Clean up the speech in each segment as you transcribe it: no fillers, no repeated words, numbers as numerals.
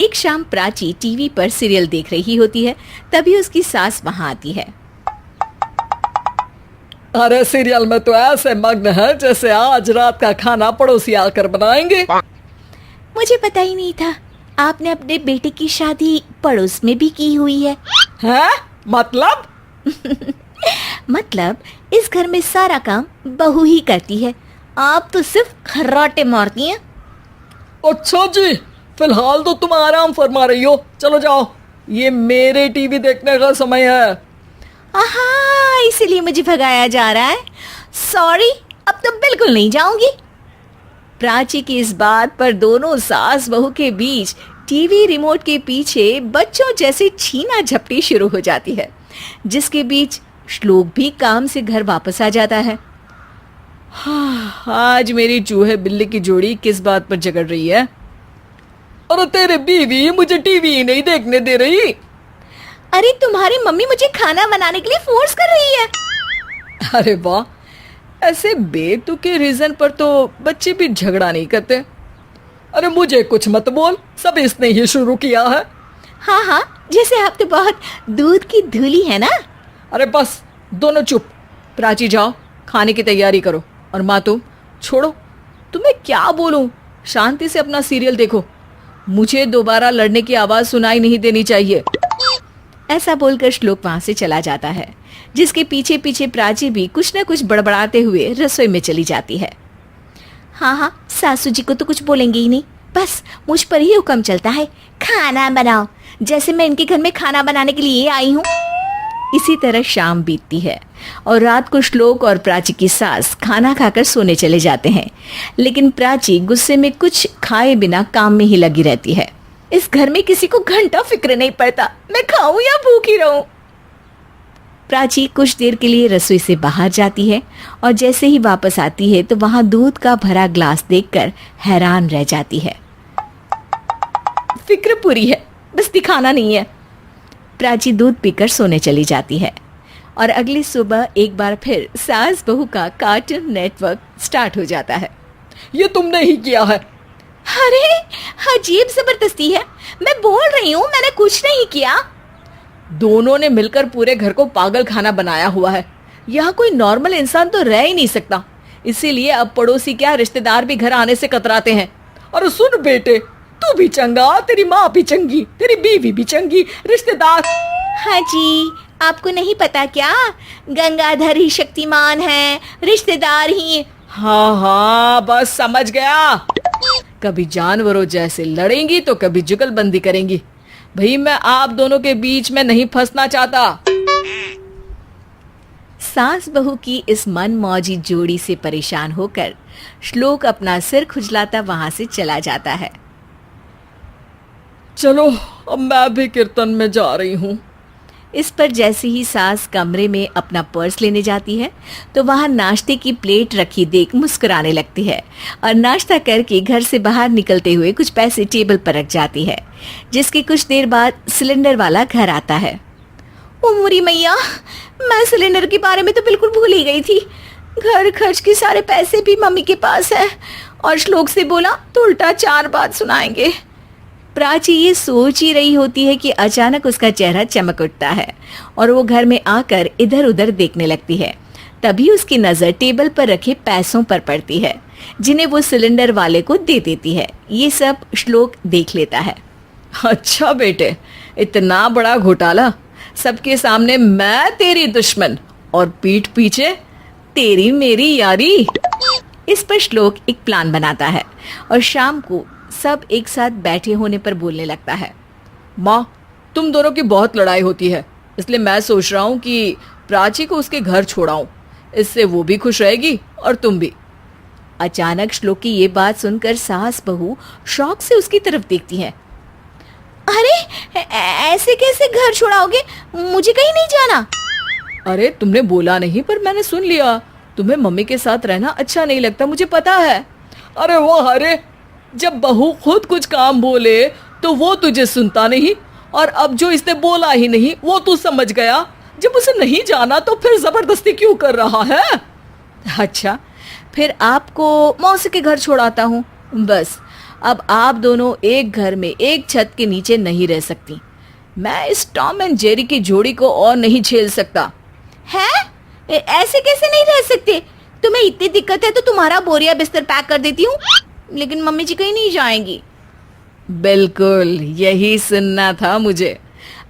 एक शाम प्राची टीवी पर सीरियल देख रही होती है। तभी उसकी सास वहां आती है। अरे सीरियल में तो ऐसे मग्न है जैसे आज रात का खाना पड़ोसी आकर बनाएंगे। मुझे पता ही नहीं था आपने अपने बेटे की शादी पड़ोस में भी की हुई है। हैं? मतलब? मतलब इस घर में सारा काम बहू ही करती है, आप तो सिर्फ खर्राटे मारती हैं। अच्छा जी, फिलहाल तो तुम आराम फरमा रही हो, चलो जाओ, ये मेरे टीवी देखने का समय है। आहा, इसीलिए मुझे भगाया जा रहा है। सॉरी, अब तो बिल्कुल नहीं जाऊंगी। प्राची की इस बात पर दोनों सास बहू के बीच टीवी रिमोट के पीछे बच्चों जैसे छीना झपटी शुरू हो जाती है, जिसके बीच श्लोक भी काम से घर वापस आ जाता है। आज मेरी चूहे बिल्ली की जोड़ी किस बात पर झगड़ रही है? अरे तेरे बीवी मुझे टीवी ही नहीं देखने दे रही। अरे तुम्हारी मम्मी मुझे खाना बनाने के लिए फोर्स कर रही है। अरे वाह, ऐसे बेतुके रीजन पर तो बच्चे भी झगड़ा नहीं करते। अरे मुझे कुछ मत बोल, सब इसने ही शुरू किया है। हाँ हाँ, जैसे आप तो बहुत दूध की धूली है ना। अरे बस दोनों चुप। प्राची जाओ, खाने की तैयारी करो। और माँ तुम छोड़ो, तुम्हें क्या बोलूं, शांति से अपना सीरियल देखो, मुझे दोबारा लड़ने की आवाज सुनाई नहीं देनी चाहिए। ऐसा बोलकर श्लोक वहां से चला जाता है, जिसके पीछे पीछे प्राची भी कुछ न कुछ बड़बड़ाते हुए रसोई में चली जाती है। हाँ हाँ, सासू जी को तो कुछ बोलेंगे ही नहीं, बस मुझ पर ही हुक्म चलता है, खाना बनाओ, जैसे मैं इनके घर में खाना बनाने के लिए आई हूँ। इसी तरह शाम बीतती है और रात को श्लोक और प्राची की सास खाना खाकर सोने चले जाते हैं, लेकिन प्राची गुस्से में कुछ खाए बिना काम में ही लगी रहती है। इस घर में किसी को घंटा फिक्र नहीं पड़ता, मैं खाऊं या भूखी रहूं। प्राची कुछ देर के लिए रसोई से बाहर जाती है और जैसे ही वापस आती है तो वहां दूध का भरा ग्लास देखकर हैरान रह जाती है। फिक्र पूरी है, बस दिखाना नहीं है। प्राची दूध पीकर सोने चली जाती है और अगली सुबह एक बार फिर सास बहू का कार्टून नेटवर्क स्टार्ट हो जाता है। ये तुमने ही किया है। अरे अजीब जबरदस्ती है, मैं बोल रही हूँ मैंने कुछ नहीं किया। दोनों ने मिलकर पूरे घर को पागल खाना बनाया हुआ है। यहाँ कोई नॉर्मल इंसान तो रह ही नहीं सकता, इसीलिए अब पड़ोसी क्या रिश्तेदार भी घर आने से कतराते हैं। और सुन बेटे, तू भी चंगा, तेरी माँ भी चंगी, तेरी बीवी भी चंगी, रिश्तेदार। हाँ जी, आपको नहीं पता क्या, गंगाधर ही शक्तिमान है, रिश्तेदार ही। हाँ हाँ, बस समझ गया। कभी जानवरों जैसे लड़ेंगी तो कभी जुगलबंदी करेंगी। भाई मैं आप दोनों के बीच में नहीं फंसना चाहता। सास बहू की इस मनमौजी जोड़ी से परेशान होकर श्लोक अपना सिर खुजलाता वहां से चला जाता है। चलो अब मैं भी कीर्तन में जा रही हूँ। इस पर जैसे ही सास कमरे में अपना पर्स लेने जाती है तो वहां नाश्ते की प्लेट रखी देख मुस्कुराने लगती है और नाश्ता करके घर से बाहर निकलते हुए कुछ पैसे टेबल पर रख जाती है, जिसके कुछ देर बाद सिलेंडर वाला घर आता है। ओ मोरी मैया, मैं सिलेंडर के बारे में तो बिल्कुल भूल ही गई थी। घर खर्च के सारे पैसे भी मम्मी के पास है और श्लोक से बोला तो उल्टा 4 बात सुनाएंगे। प्राची ये सोच ही रही होती है कि अचानक उसका चेहरा चमक उठता है और वो घर में आकर इधर उधर देखने लगती है। तभी उसकी नज़र टेबल पर रखे पैसों पर पड़ती है, जिन्हें वो सिलेंडर वाले को दे देती है। ये सब श्लोक देख लेता है। अच्छा बेटे, इतना बड़ा घोटाला, सबके सामने मैं तेरी दुश्मन और पीठ पीछे तेरी मेरी यारी। इस पर श्लोक एक प्लान बनाता है और शाम को सब एक साथ बैठे होने पर बोलने लगता है। माँ, तुम दोनों की बहुत लड़ाई होती है, इसलिए मैं सोच रहा हूँ कि प्राची को उसके घर छोड़ाऊं, इससे वो भी खुश रहेगी और तुम भी। अचानक श्लोक की ये बात सुनकर सास बहू शौक से उसकी तरफ देखती हैं। अरे ऐसे कैसे घर छोड़ाओगे, मुझे कहीं नहीं जाना। अरे तुमने बोला नहीं पर मैंने सुन लिया, तुम्हें मम्मी के साथ रहना अच्छा नहीं लगता, मुझे पता है। अरे वाह, अरे जब बहू खुद कुछ काम बोले तो वो तुझे सुनता नहीं, और अब जो इसने बोला ही नहीं वो तू समझ गया। जब उसे नहीं जाना तो फिर जबरदस्ती क्यों कर रहा है? अच्छा, फिर आपको मौसी के घर छोड़ाता हूँ, बस अब आप दोनों एक घर में एक छत के नीचे नहीं रह सकती। मैं इस टॉम एंड जेरी की जोड़ी को और नहीं झेल सकता। है? ऐसे कैसे नहीं रह सकते? तुम्हें इतनी दिक्कत है तो तुम्हारा बोरिया बिस्तर पैक कर देती हूँ, लेकिन मम्मी जी कहीं नहीं जाएंगी। बिल्कुल यही सुनना था मुझे।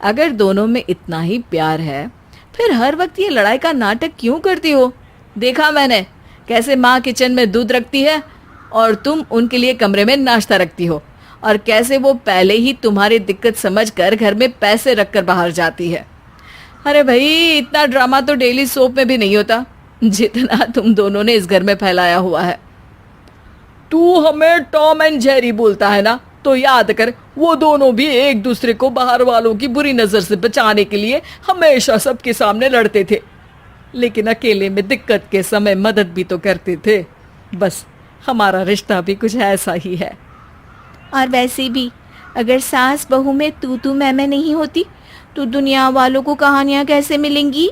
अगर दोनों में इतना ही प्यार है फिर हर वक्त ये लड़ाई का नाटक क्यों करती हो? देखा मैंने कैसे माँ किचन में दूध रखती है और तुम उनके लिए कमरे में नाश्ता रखती हो, और कैसे वो पहले ही तुम्हारी दिक्कत समझकर घर में पैसे रखकर बाहर जाती है। अरे भाई, इतना ड्रामा तो डेली सोप में भी नहीं होता जितना तुम दोनों ने इस घर में फैलाया हुआ है। तू हमें टॉम एंड जेरी बोलता है ना, तो याद कर वो दोनों भी एक दूसरे को बाहर वालों की बुरी नजर से बचाने के लिए हमेशा सबके सामने लड़ते थे, लेकिन अकेले में दिक्कत के समय मदद भी तो करते थे। बस हमारा रिश्ता भी कुछ ऐसा ही है। और वैसे भी अगर सास बहू में तू मैं नहीं होती तो दुनिया वालों को कहानियां कैसे मिलेंगी?